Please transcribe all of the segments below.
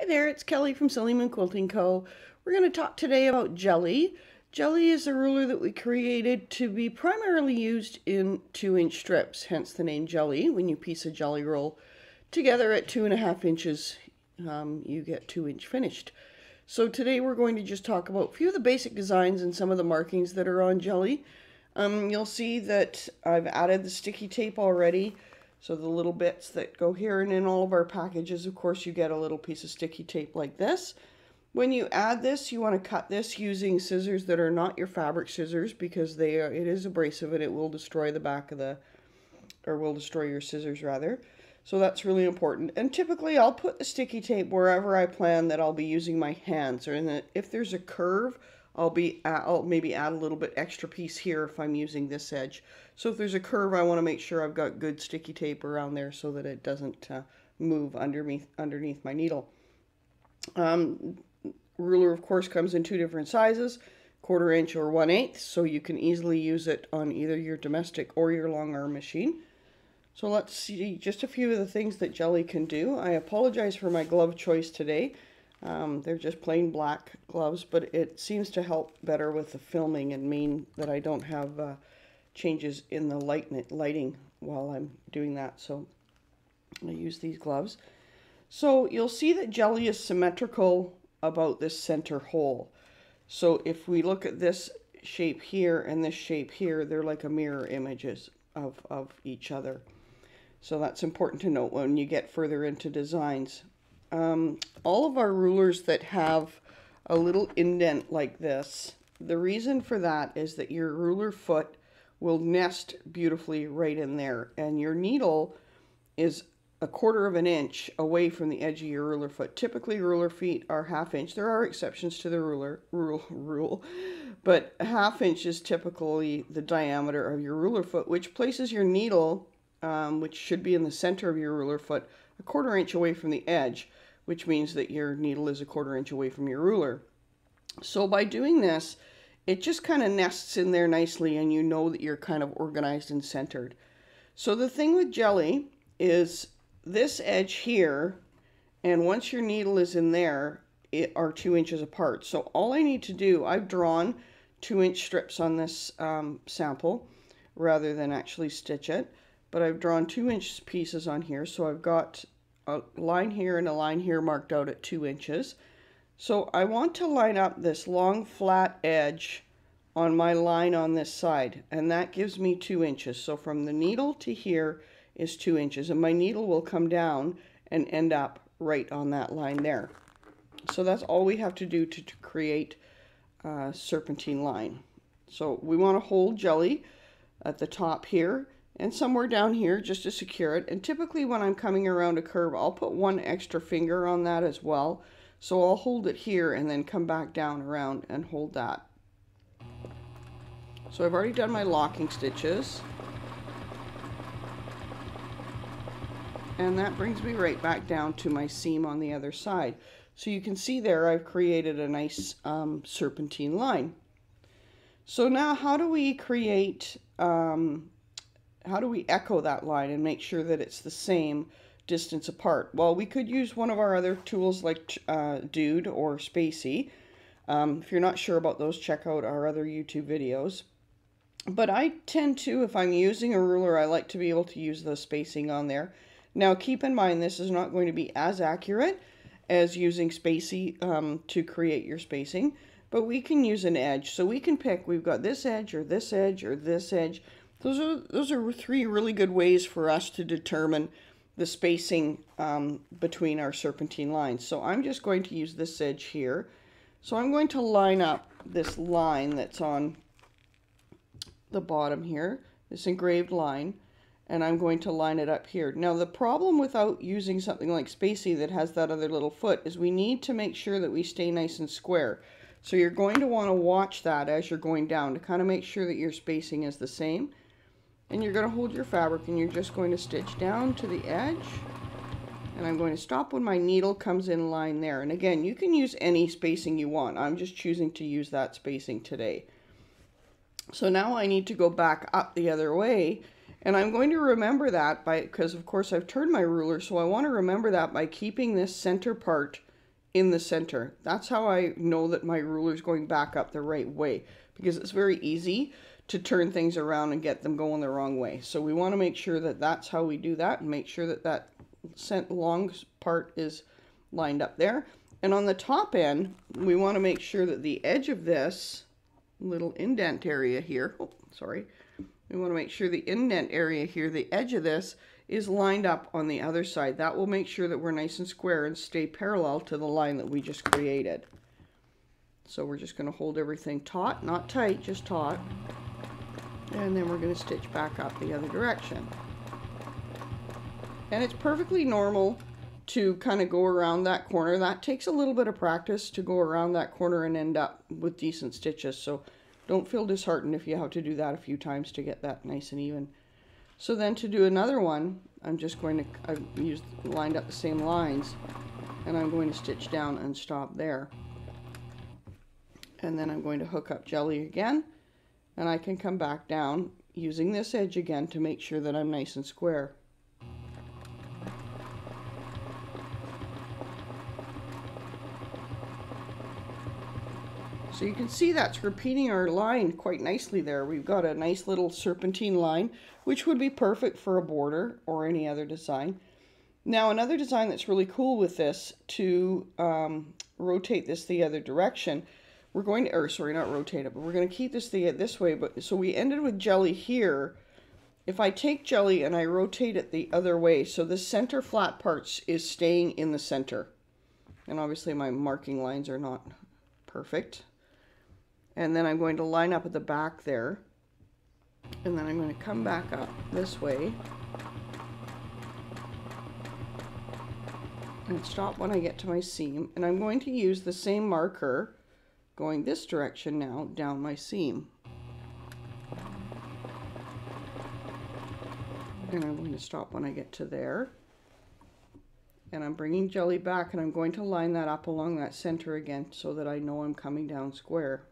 Hi there, it's Kelly from Silly Moon Quilting Co. We're going to talk today about jelly. Jelly is a ruler that we created to be primarily used in 2-inch strips, hence the name jelly. When you piece a jelly roll together at 2.5 inches, you get 2-inch finished. So today we're going to just talk about a few of the basic designs and some of the markings that are on jelly. You'll see that I've added the sticky tape already. So the little bits that go here, and in all of our packages, of course, you get a little piece of sticky tape like this. When you add this, you want to cut this using scissors that are not your fabric scissors, because it is abrasive and it will destroy the back of will destroy your scissors rather. So that's really important. And typically I'll put the sticky tape wherever I plan that I'll be using my hands, or if there's a curve, I'll maybe add a little bit extra piece here if I'm using this edge. So if there's a curve, I want to make sure I've got good sticky tape around there so that it doesn't move underneath my needle. Ruler, of course, comes in 2 different sizes, 1/4 inch or 1/8, so you can easily use it on either your domestic or your long arm machine. So let's see just a few of the things that jelly can do. I apologize for my glove choice today. They're just plain black gloves, but it seems to help better with the filming and mean that I don't have changes in the lighting while I'm doing that. So I use these gloves. So you'll see that jelly is symmetrical about this center hole. So if we look at this shape here and this shape here, they're like a mirror images of each other. So that's important to note when you get further into designs. All of our rulers that have a little indent like this, the reason for that is that your ruler foot will nest beautifully right in there, and your needle is 1/4 inch away from the edge of your ruler foot. Typically ruler feet are 1/2 inch. There are exceptions to the rule, but 1/2 inch is typically the diameter of your ruler foot, which places your needle, which should be in the center of your ruler foot, 1/4 inch away from the edge, which means that your needle is 1/4 inch away from your ruler. So by doing this, it just kind of nests in there nicely, and you know that you're kind of organized and centered. So the thing with jelly is this edge here, and once your needle is in there, it are 2 inches apart. So all I need to do, I've drawn 2-inch strips on this sample rather than actually stitch it, but I've drawn 2-inch pieces on here. So I've got a line here and a line here marked out at 2 inches. So I want to line up this long flat edge on my line on this side, and that gives me 2 inches. So from the needle to here is 2 inches, and my needle will come down and end up right on that line there. So that's all we have to do to create a serpentine line. So we want to hold jelly at the top here and somewhere down here just to secure it. And typically when I'm coming around a curve, I'll put 1 extra finger on that as well. So I'll hold it here and then come back down around and hold that. So I've already done my locking stitches. And that brings me right back down to my seam on the other side. So you can see there I've created a nice serpentine line. So now how do we create, how do we echo that line and make sure that it's the same distance apart? Well, we could use one of our other tools like Dude or Spacey. If you're not sure about those, check out our other YouTube videos. But I tend to, if I'm using a ruler, I like to be able to use the spacing on there. Now keep in mind this is not going to be as accurate as using Spacey to create your spacing, but we can use an edge. So we can pick, we've got this edge or this edge or this edge. Those are 3 really good ways for us to determine the spacing between our serpentine lines. So I'm just going to use this edge here. So I'm going to line up this line that's on the bottom here, this engraved line, and I'm going to line it up here. Now the problem without using something like Spacey that has that other little foot is we need to make sure that we stay nice and square. So you're going to want to watch that as you're going down to kind of make sure that your spacing is the same. And you're going to hold your fabric and you're just going to stitch down to the edge. And I'm going to stop when my needle comes in line there. And again, you can use any spacing you want. I'm just choosing to use that spacing today. So now I need to go back up the other way, and I'm going to remember that because of course I've turned my ruler, so I want to remember that by keeping this center part in the center. That's how I know that my ruler's going back up the right way, because it's very easy to turn things around and get them going the wrong way. So we want to make sure that that's how we do that, and make sure that that long part is lined up there. And on the top end, we want to make sure that the edge of this little indent area here, we want to make sure the indent area here, the edge of this, is lined up on the other side. That will make sure that we're nice and square and stay parallel to the line that we just created. So we're just going to hold everything taut, not tight, just taut. And then we're going to stitch back up the other direction. And it's perfectly normal to kind of go around that corner. That takes a little bit of practice to go around that corner and end up with decent stitches. So don't feel disheartened if you have to do that a few times to get that nice and even. So then to do another one, I'm just going to, I've lined up the same lines, and I'm going to stitch down and stop there. And then I'm going to hook up jelly again, and I can come back down using this edge again to make sure that I'm nice and square. So you can see that's repeating our line quite nicely there. We've got a nice little serpentine line, which would be perfect for a border or any other design. Now another design that's really cool with this, to rotate this the other direction, we're going to, or sorry, not rotate it, but we're going to keep this this way. But so we ended with jelly here. If I take jelly and I rotate it the other way, so the center flat parts is staying in the center. And obviously my marking lines are not perfect. And then I'm going to line up at the back there. And then I'm going to come back up this way. And stop when I get to my seam. And I'm going to use the same marker going this direction now down my seam. And I'm going to stop when I get to there. And I'm bringing jelly back, and I'm going to line that up along that center again so that I know I'm coming down square.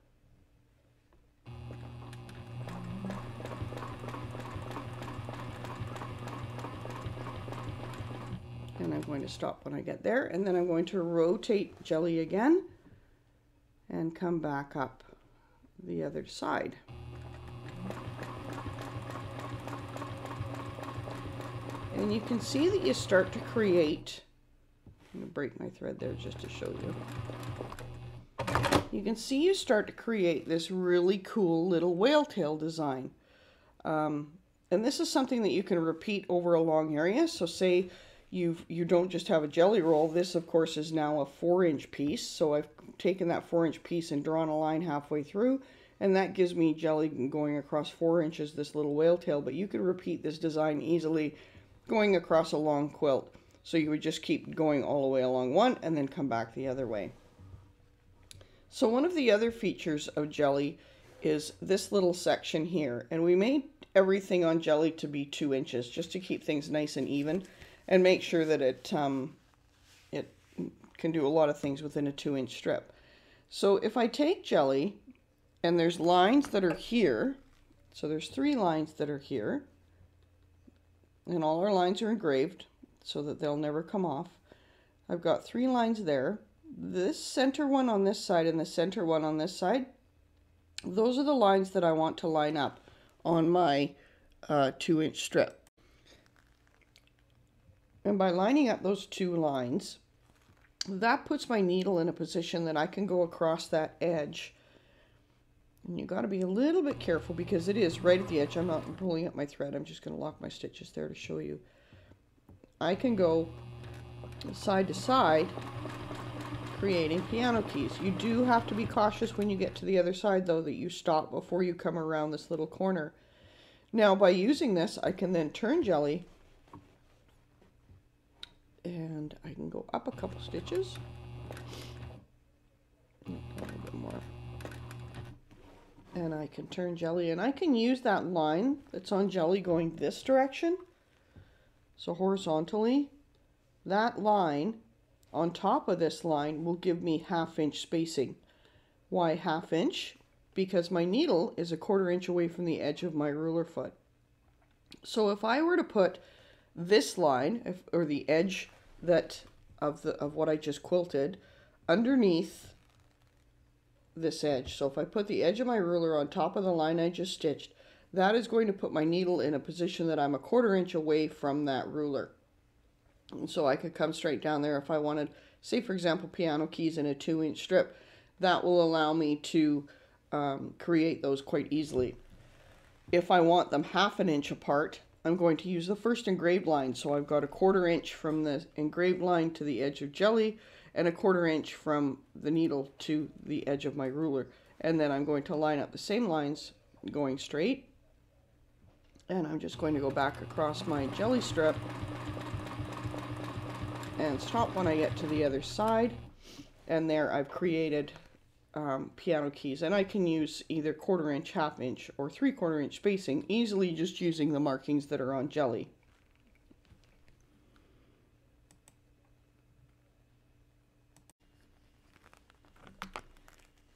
And I'm going to stop when I get there, and then I'm going to rotate jelly again and come back up the other side. And you can see that you start to create, I'm going to break my thread there just to show you. You can see you start to create this really cool little whale tail design. And this is something that you can repeat over a long area. So say you don't just have a jelly roll. This, of course, is now a 4-inch piece. So I've taken that 4-inch piece and drawn a line halfway through, and that gives me jelly going across 4 inches, this little whale tail. But you can repeat this design easily going across a long quilt. So you would just keep going all the way along one and then come back the other way. So one of the other features of jelly is this little section here. And we made everything on jelly to be 2 inches just to keep things nice and even and make sure that it can do a lot of things within a 2-inch strip. So if I take jelly, and there's lines that are here, so there's 3 lines that are here, and all our lines are engraved so that they'll never come off. I've got 3 lines there. This center one on this side and the center one on this side, those are the lines that I want to line up on my 2-inch strip. And by lining up those 2 lines, that puts my needle in a position that I can go across that edge. And you got to be a little bit careful because it is right at the edge. I'm not pulling up my thread. I'm just going to lock my stitches there to show you. I can go side to side creating piano keys. You do have to be cautious when you get to the other side, though, that you stop before you come around this little corner. Now, by using this, I can then turn jelly, and I can go up a couple stitches. A little bit more. And I can turn jelly, and I can use that line that's on jelly going this direction. So horizontally, that line on top of this line will give me 1/2 inch spacing. Why 1/2 inch? Because my needle is a 1/4 inch away from the edge of my ruler foot. So if I were to put this line, or the edge of what I just quilted, underneath this edge. So if I put the edge of my ruler on top of the line I just stitched, that is going to put my needle in a position that I'm a 1/4 inch away from that ruler. And so I could come straight down there if I wanted, say for example, piano keys in a 2-inch strip. That will allow me to create those quite easily. If I want them 1/2 inch apart, I'm going to use the first engraved line. So I've got a 1/4 inch from the engraved line to the edge of jelly, and a 1/4 inch from the needle to the edge of my ruler. And then I'm going to line up the same lines going straight. And I'm just going to go back across my jelly strip and stop when I get to the other side. And there I've created piano keys, and I can use either 1/4 inch, 1/2 inch, or 3/4 inch spacing, easily just using the markings that are on jelly.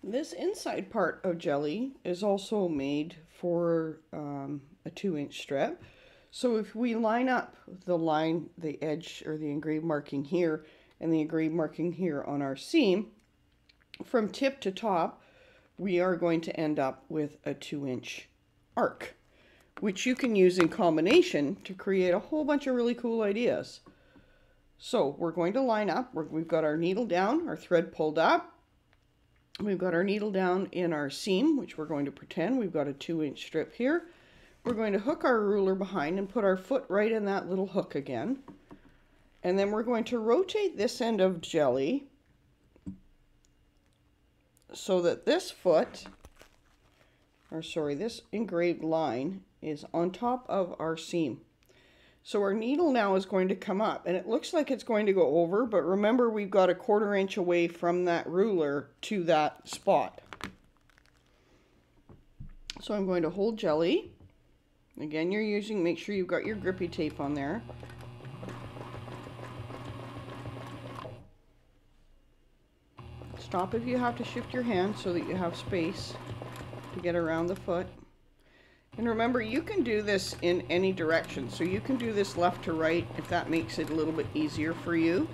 This inside part of jelly is also made for a 2-inch strip. So if we line up the edge or the engraved marking here and the engraved marking here on our seam, from tip to top, we are going to end up with a 2-inch arc, which you can use in combination to create a whole bunch of really cool ideas. So we're going to line up. We've got our needle down, our thread pulled up. We've got our needle down in our seam, which we're going to pretend we've got a 2-inch strip here. We're going to hook our ruler behind and put our foot right in that little hook again. And then we're going to rotate this end of jelly so that this foot, or sorry, this engraved line is on top of our seam. So our needle now is going to come up, and it looks like it's going to go over, but remember we've got a 1/4 inch away from that ruler to that spot. So I'm going to hold jelly. Again, make sure you've got your grippy tape on there. Stop if you have to shift your hand so that you have space to get around the foot. And remember, you can do this in any direction. So you can do this left to right if that makes it a little bit easier for you.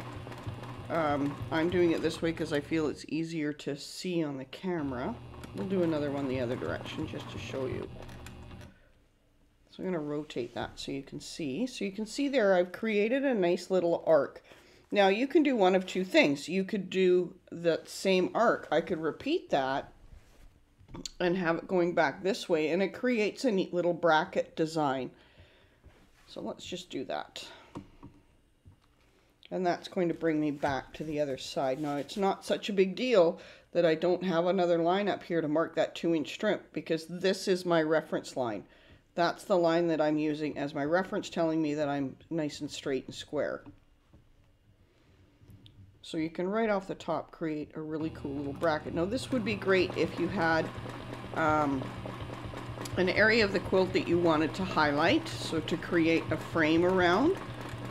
I'm doing it this way because I feel it's easier to see on the camera. We'll do another one the other direction just to show you. So I'm going to rotate that so you can see. So you can see there I've created a nice little arc. Now you can do one of two things. You could do the same arc. I could repeat that and have it going back this way, and it creates a neat little bracket design. So let's just do that. And that's going to bring me back to the other side. Now it's not such a big deal that I don't have another line up here to mark that 2-inch strip, because this is my reference line. That's the line that I'm using as my reference, telling me that I'm nice and straight and square. So you can right off the top create a really cool little bracket. Now this would be great if you had an area of the quilt that you wanted to highlight, so to create a frame around.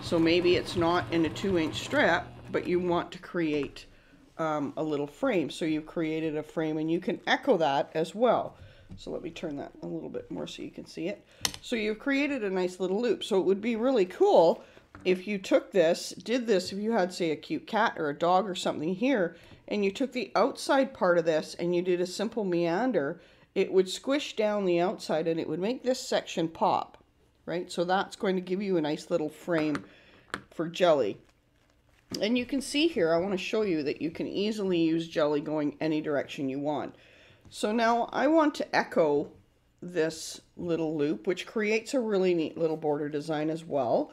So maybe it's not in a 2-inch strip, but you want to create a little frame. So you've created a frame, and you can echo that as well. So let me turn that a little bit more so you can see it. So you've created a nice little loop. So it would be really cool if you took this, did this, if you had, say, a cute cat or a dog or something here, and you took the outside part of this and you did a simple meander, it would squish down the outside and it would make this section pop, right? So that's going to give you a nice little frame for jelly. And you can see here, I want to show you that you can easily use jelly going any direction you want. So now I want to echo this little loop, which creates a really neat little border design as well.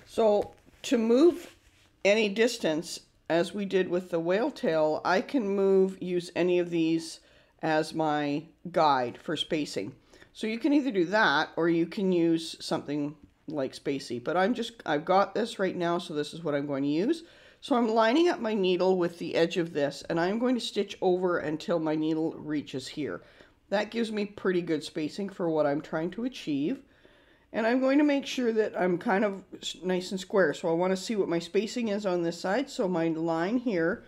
So to move any distance, as we did with the whale tail, I can use any of these as my guide for spacing. So you can either do that, or you can use something like Spacey. But I've got this right now, so this is what I'm going to use. So I'm lining up my needle with the edge of this, and I'm going to stitch over until my needle reaches here. That gives me pretty good spacing for what I'm trying to achieve. And I'm going to make sure that I'm kind of nice and square. So I want to see what my spacing is on this side. So my line here,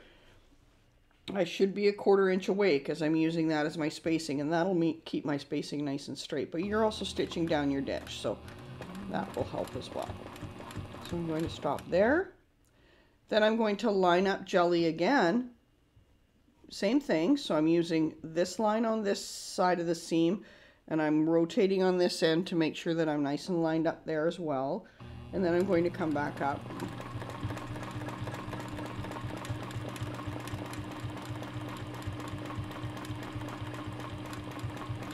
I should be a 1/4 inch away because I'm using that as my spacing. And that'll keep my spacing nice and straight. But you're also stitching down your ditch, so that will help as well. So I'm going to stop there. Then I'm going to line up jelly again same thing. So I'm using this line on this side of the seam, and I'm rotating on this end to make sure that I'm nice and lined up there as well. And then I'm going to come back up.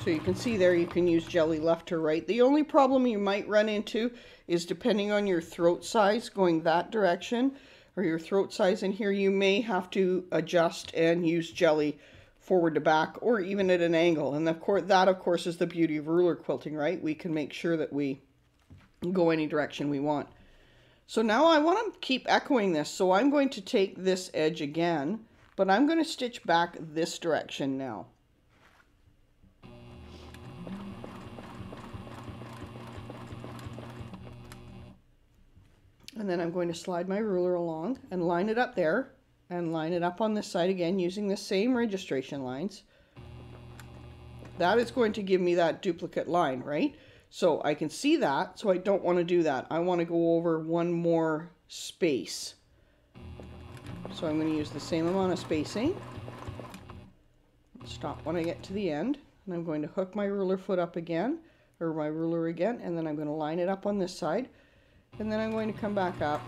So you can see there, you can use jelly left or right. The only problem you might run into is depending on your throat size going that direction, or your throat size in here, you may have to adjust and use jelly forward to back, or even at an angle. And of course is the beauty of ruler quilting, right? We can make sure that we go any direction we want. So now I want to keep echoing this, so I'm going to take this edge again, but I'm going to stitch back this direction now. And then I'm going to slide my ruler along and line it up there, and line it up on this side again using the same registration lines. That is going to give me that duplicate line, right? So I can see that, so I don't want to do that. I want to go over one more space. So I'm going to use the same amount of spacing. Stop when I get to the end, and I'm going to hook my ruler foot up again, or my ruler again, and then I'm going to line it up on this side. And then I'm going to come back up.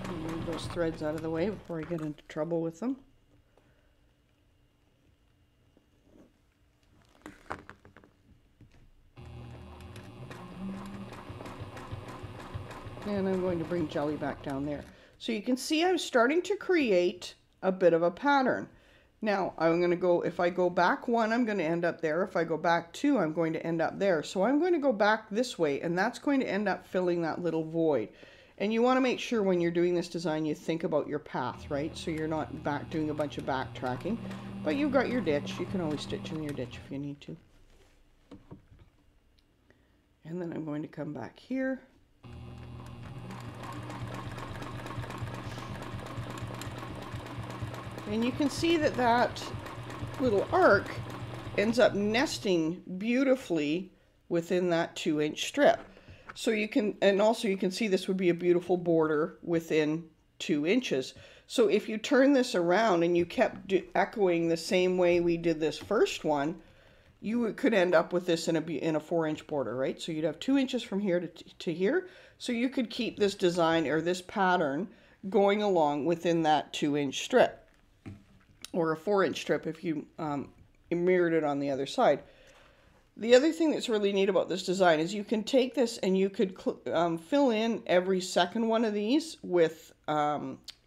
And move those threads out of the way before I get into trouble with them. And I'm going to bring jelly back down there. So you can see I'm starting to create a bit of a pattern. Now, I'm going to go, if I go back one, I'm going to end up there. If I go back two, I'm going to end up there. So I'm going to go back this way, and that's going to end up filling that little void. And you want to make sure when you're doing this design, you think about your path, right? So you're not doing a bunch of backtracking, but you've got your ditch. You can always stitch in your ditch if you need to. And then I'm going to come back here. And you can see that that little arc ends up nesting beautifully within that 2-inch strip. So you can, and also you can see this would be a beautiful border within 2 inches. So if you turn this around and you kept echoing the same way we did this first one, you could end up with this in a 4-inch border, right? So you'd have 2 inches from here to here. So you could keep this design or this pattern going along within that 2-inch strip. Or a 4-inch strip if you mirrored it on the other side. The other thing that's really neat about this design is you can take this and you could fill in every second one of these with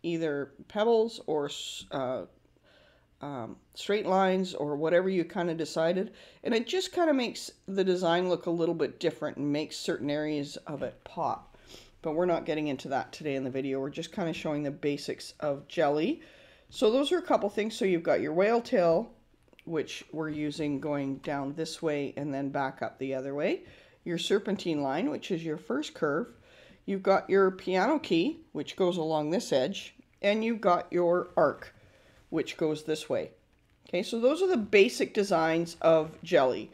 either pebbles or straight lines or whatever you kind of decided. And it just kind of makes the design look a little bit different and makes certain areas of it pop. But we're not getting into that today in the video. We're just kind of showing the basics of jelly. So those are a couple things. So you've got your whale tail, which we're using going down this way and then back up the other way. Your serpentine line, which is your first curve. You've got your piano key, which goes along this edge. And you've got your arc, which goes this way. Okay, so those are the basic designs of jelly.